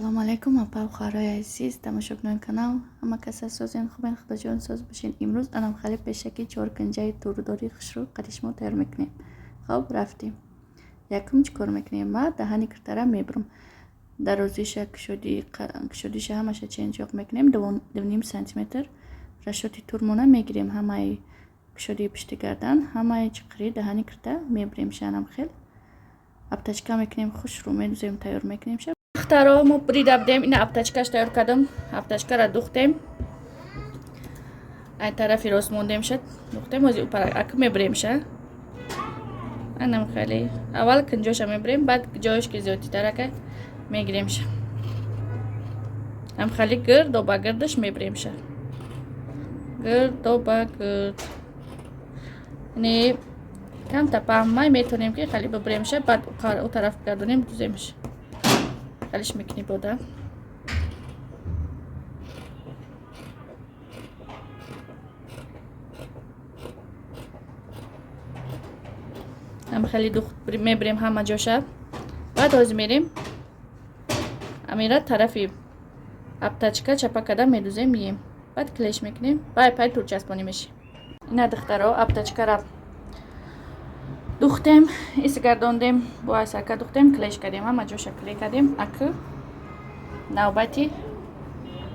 السلام علیکم اپا و خواهرای عزیز تماشاکنان کانال همه کس سازین خوبین خدا جان ساز باشین. امروز انم خیلی پشکی چورکونچای تورداری خوش رو قدیش ما تیار میکنیم. خب رفتیم یکم چیکار میکنیم؟ ما دهانی کرتره میبرم در روزیش کشودیش همش چنجاق میکنیم 2.5 سانتی رشوتی تورمونه میگیریم همه کشودی پشت گردن همه چقری دهانی کرته میبریم شانم خیلی اپتچکا میکنیم خوش رو میدوزیم تیار میکنیم. دخترها ما برید بدیم این اپتچکاش تیار کردم. اپتچکا را دوختیم این طرفی راست موندیم شد دوختیم از اوپر اک میبریم شه انم خیلی اول کنجاش میبریم بعد جایش که زیادی ترکه میگیریم شه هم خیلی گرد و با گردش میبریم شه گرد و با گرد یعنی کم تا پهمای میتونیم که خیلی ببریم شه بعد او طرف بگردونیم دوزیمش خیلیش میکنی بوده هم خیلی دوخت میبریم همه جاشه بعد از میریم امیره طرفی اپتچکا چپا کده میدوزیم مییم بعد کلیش میکنیم پای تور چسبونیمش. اینا دخترها اپتچکا را دوختیم ایس گرداندیم با ایساکا دوختیم کلیش کردیم همه جاشه کلی کردیم اکو نوبتی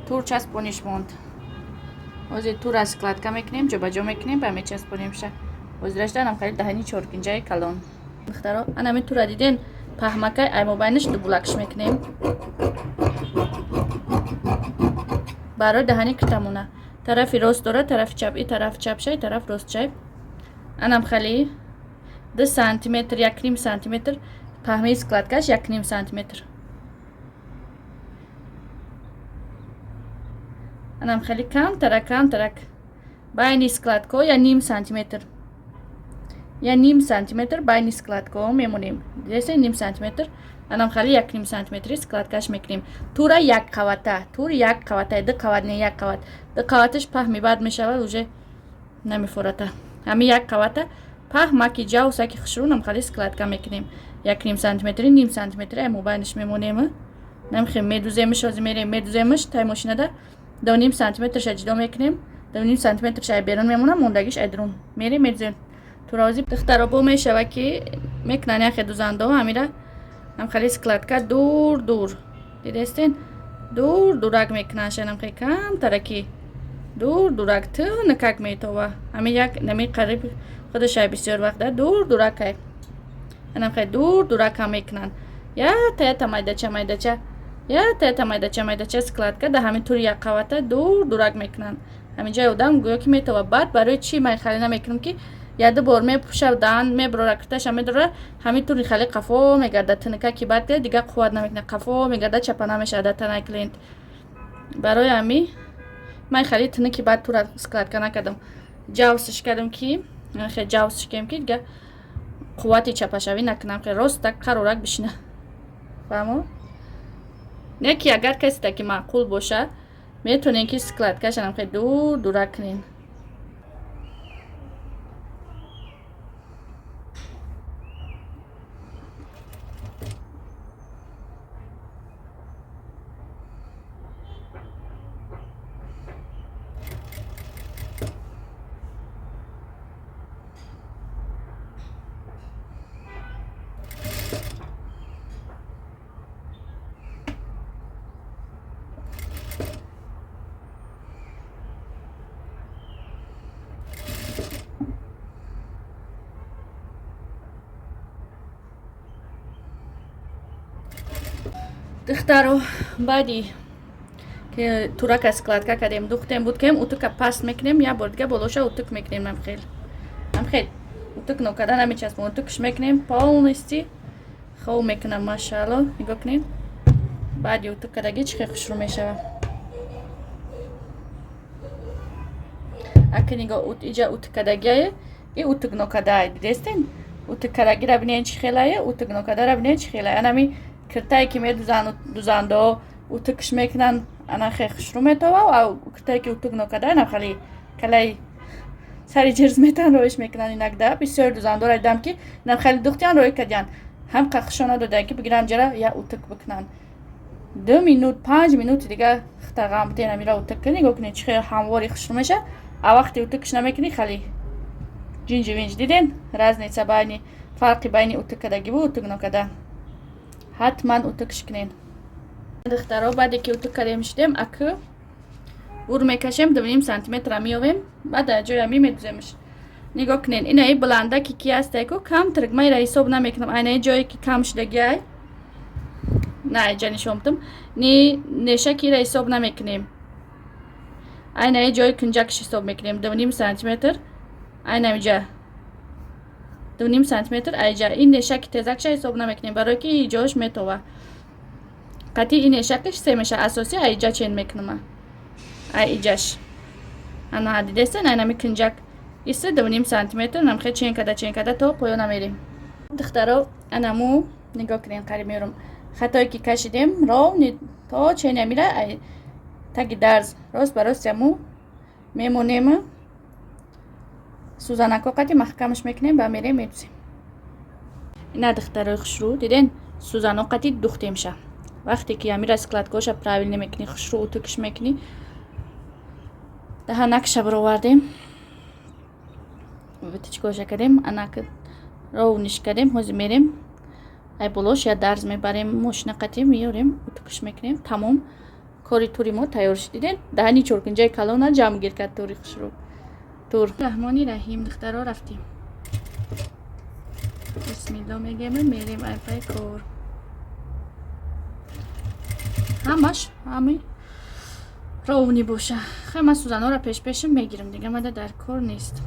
تور چسبونیش موند از تور از کلادکا میکنیم جا بجا میکنیم با میچسبونیم شه از رشتن هم خیلی دهنی چورکونچای کلان دخترها انمی تور دیدین پهمکای ایمو بینش دو بلکش میکنیم برای دهنی کتمونه طرفی راست داره طرف چپ ای طرف چپ شه طرف راست شه انم خیلی 2 سانتی متر 1.5 سانتی متر پهمه اسکلادکاش 1.5 سانتی متر انم خیلی کم ترک بین اسکلادکو یا 0.5 سانتی متر یا 0.5 سانتی متر بین اسکلادکو میمونیم دیسه 0.5 سانتی متر انم خیلی 1.5 سانتی متر اسکلادکاش میکنیم تورا یک قوته دو قوت نه یک قوت دو قوتش پهمی بعد میشود اوجه نمیفورته همی یک قوته پهما کی جاو ساکی خشرونم خیلی اسکلادکا میکنیم 1.5 سانتی متر 0.5 سانتی متر امو بینش میمونیم نمیخویم میدوزیمش از میدوزیمش تا ماشین ده 2.5 سانتی متر جدا میکنیم 2.5 سانتی متر شای بیرون میمونه موندگیش ادرون میدوزیم تو رازی دخترها بو میشوه که میکنن یخ دوزنده و همیره هم خیلی اسکلادکا دور دیدستین دورک میکنن شنم خیلی کم ترکی دورک تو نکک میتوه همین یک نمی قریب خودش بسیار وقت ده دورک هم خیلی دورک هم میکنن یا تا مایدچه یا تا مایدچه اسکلادکا ده همین طور یک قوته دورک میکنن همین جای اودم گویا که میتوه بعد برای چی من خیلی نمیکنم که یا دو بار میپوشه دهن میبره رکتش میداره همین طوری خیلی قفا میگرده تنکه که بعد دیگه قوت نمیکنه قفا میگرده چپا نمیشه عادت نکلین برای همین من خیلی تنکی بعد تو را اسکلادکا نکردم جاوسش کردم که خیلی جاوسش کردم که دیگه قوتی چپا شوی نکنم خیلی راست تک قرارک بشینه فهمو نه که اگر کسی تکی معقول باشه میتونین که اسکلادکاش هم خیلی دورک کنین. دخترها بعدی که تورک اسکلادکا کردیم دوختیم بود که اوتک پاس میکنیم یا بردگه بلوشه اوتک میکنیم هم خیلی اوتک نکردن نمیچسبون اوتکش میکنیم پاونستی خوب میکنم ماشاءالله نگاه کنیم بعدی اوتک کردگی چه خوش رو میشه اگه نگاه ایجا اوتک کردگیه ای اوتک نکرده دیدستین اوتک کردگی را بینین چی خیلیه اوتک نکرده را بینین چی خیلیه انمی کرتایی که میدوزند و اوتکش میکنن انا خیلی خوش رو میتوه و کرتایی که اوتک نکرده انا خیلی کلی سری جرز میتن رویش میکنن اینک ده بسیار دوزنده را دیدم که اینا خیلی دختیان روی کردن هم قخشانه داده که بگیرن جره یا اوتک بکنن 2 минут 5 минут دیگه تقام تینا میره اتک کنی گوکنی چخیر همواری خشن میشه وقتی اتکش نمیکنی خالی جینجی وینج دیدین разница بین فرقی بین اتک کدگی و اتک نکده حتما اتکش کنین دخترها بعد که اتک کردیم شدیم اکو ور میکشیم 2.5 سانتیمتر میویم بعد جای میدوزیمش نگاه کنین اینه بلنده که کی هسته کو کم ترک من را حساب نمیکنم اینه جایی که کم شدگی های نه جانی شومتم نی نشکی را حساب نمیکنیم اینه جای کنجکش حساب میکنیم 2.5 سانتیمتر اینه اینجا 2.5 سانتیمتر اینجا این نشک تزکش حساب نمیکنیم برای که اینجاش میتوه قطعی این نشکش سه میشه اساسی اینجا چین میکنم اینجاش انا دیدستن اینه کنجک ایسته 2.5 سانتیمتر نمخه چین کده تا پایان میریم دخترها انمو نگاه کنین قریب میرم خطایی که کشیدیم را تا چین میره تاگی درز راست براست یمو میمونیم سوزانکو قطعی محکمش میکنیم و میریم میدوزیم اینا دخترهای خشرو دیدین سوزانو قطعی دختی میشه وقتی که یمی را اسکلاتکوش پراویل نمیکنی خشرو اتکش میکنی ده نکش برو وردیم ویتچکوش کردیم انک راونش کردیم هزی میریم ای بلوش یا درز میبریم ماشین قطعی میاریم اتکش میکنیم تمام کاری توری ما تیار شدیدین دهنی چورکنجای کلونا جمع گیر کرد توری خشرو تور رحمانی رحیم دخترها رفتیم بسم الله میگیم میریم ای پای کار همه راونی باشه خیلی من سوزانا را پیشم میگیرم دیگه من در کار نیست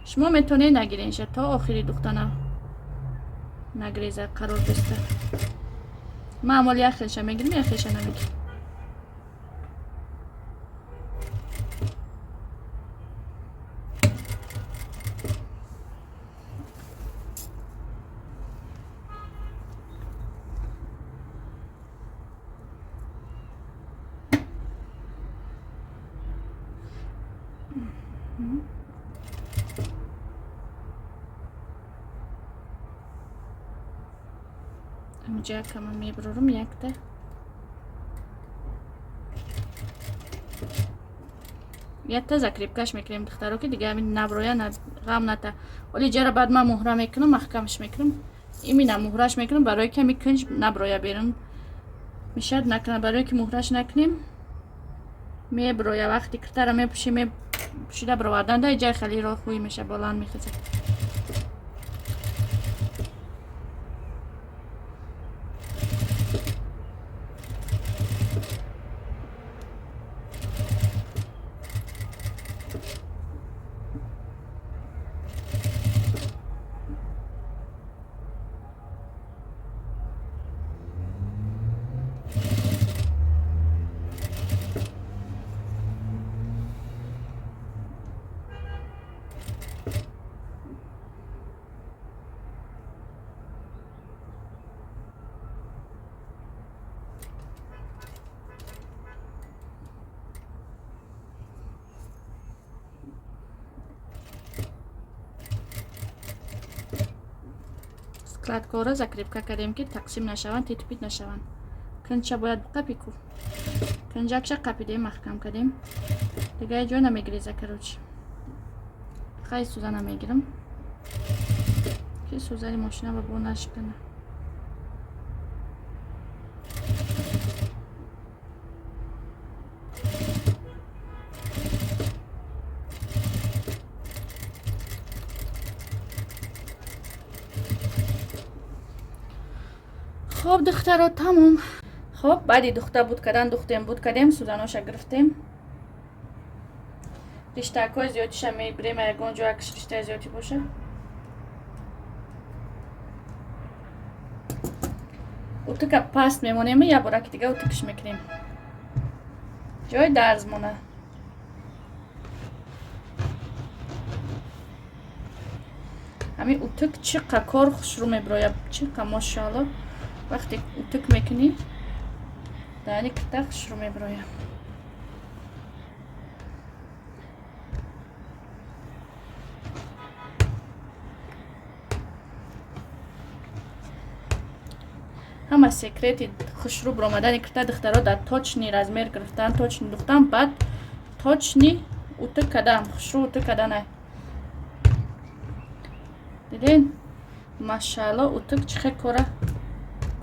شما میتونید نگیرین شد تا آخری دختانه نگریزه قرار بسته معمولی اخیرش میگیرم اخیرش نمیگیرم اینجا کم میبرم یک ده یک تا زکریب کش میکنیم دخترها که دیگه همین نبرویا غم نتا ولی جرا بعد من مهره میکنم محکمش میکنم این مهرهش میکنم برای که میکنج نبرویا بیرون میشد نکنه برای که مهرهش نکنیم میبرویا وقتی کتر میپوشیم میپوشیده برواردن ده جای خیلی را خوی میشه بالان میخزه کلاتکورا زکریبکا کردیم که تقسیم نشوند تیت پیت نشوند کنچه باید قپیکو کنجکش قپیده محکم کردیم دیگه جا نمیگریزه کروچ خیلی سوزن نمیگیرم که سوزنی ماشینه با بو نشکنه خب دخترها تموم خب بعدی دختر بود کردیم سوزناش گرفتیم رشته کوی زیادیش هم میبریم اگر گنجو اکش رشته زیادی باشه اتک پست میمونیم یا براکی دیگه اتکش میکنیم جای درز مونه همین اتک چقدر کار خوش رو میبراید چقدر ماشاءالله وقتی اتک میکنی دانی که خوش رو میبراید ҳама секрети хушруб ромадани кирта духтаро дар точни размер гирифтан, точни духтан, баъд точни уту кадан, хушруб уту каданай. дидин машаалло утук чихе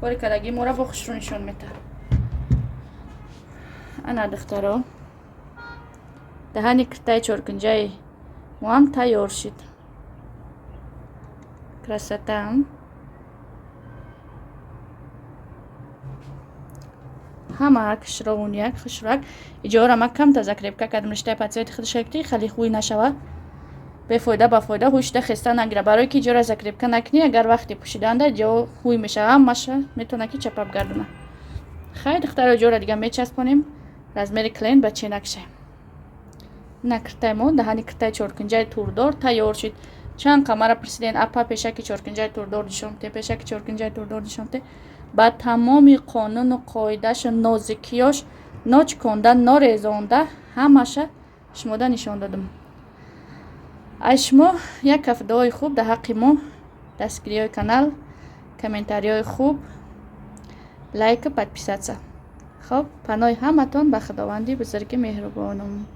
кори кадаги мора бо хушру нишон мета. ана духтаро даҳани киртаи чоркунчаи моам тайёр шид. красотам. ҳама кишровун як хушрак иҷора ма камта закрепка кардам риштаи патсиёти худшакти хали хуй нашава бефоида ба фоида хуйшида хеста нагира барое ки иҷора закрепка накунӣ агар вақти пӯшиданда ҷо хуй мешава маша метавона ки чапап гардона. хай духтаро иҷора дига мечаспонем размери клен ба ченакша. ина киртаи мо даҳани киртаи чоркунчаи турдор тайёр шид. чанд қамара пурсиден апа пешаки чоркунчаи турдор нишонте, пешаки чоркунчаи турдор нишонте. ба тамоми қонуну қоидашу нозикиёш ночконда норезонда ҳамаша шумода нишон додам. ай шумо як каф дуои хуб дар ҳаққи мо, дастгирии канал, комментариҳои хуб, лайку подписатсия. хоб паноҳи ҳаматон ба худованди бузурги меҳрубонум.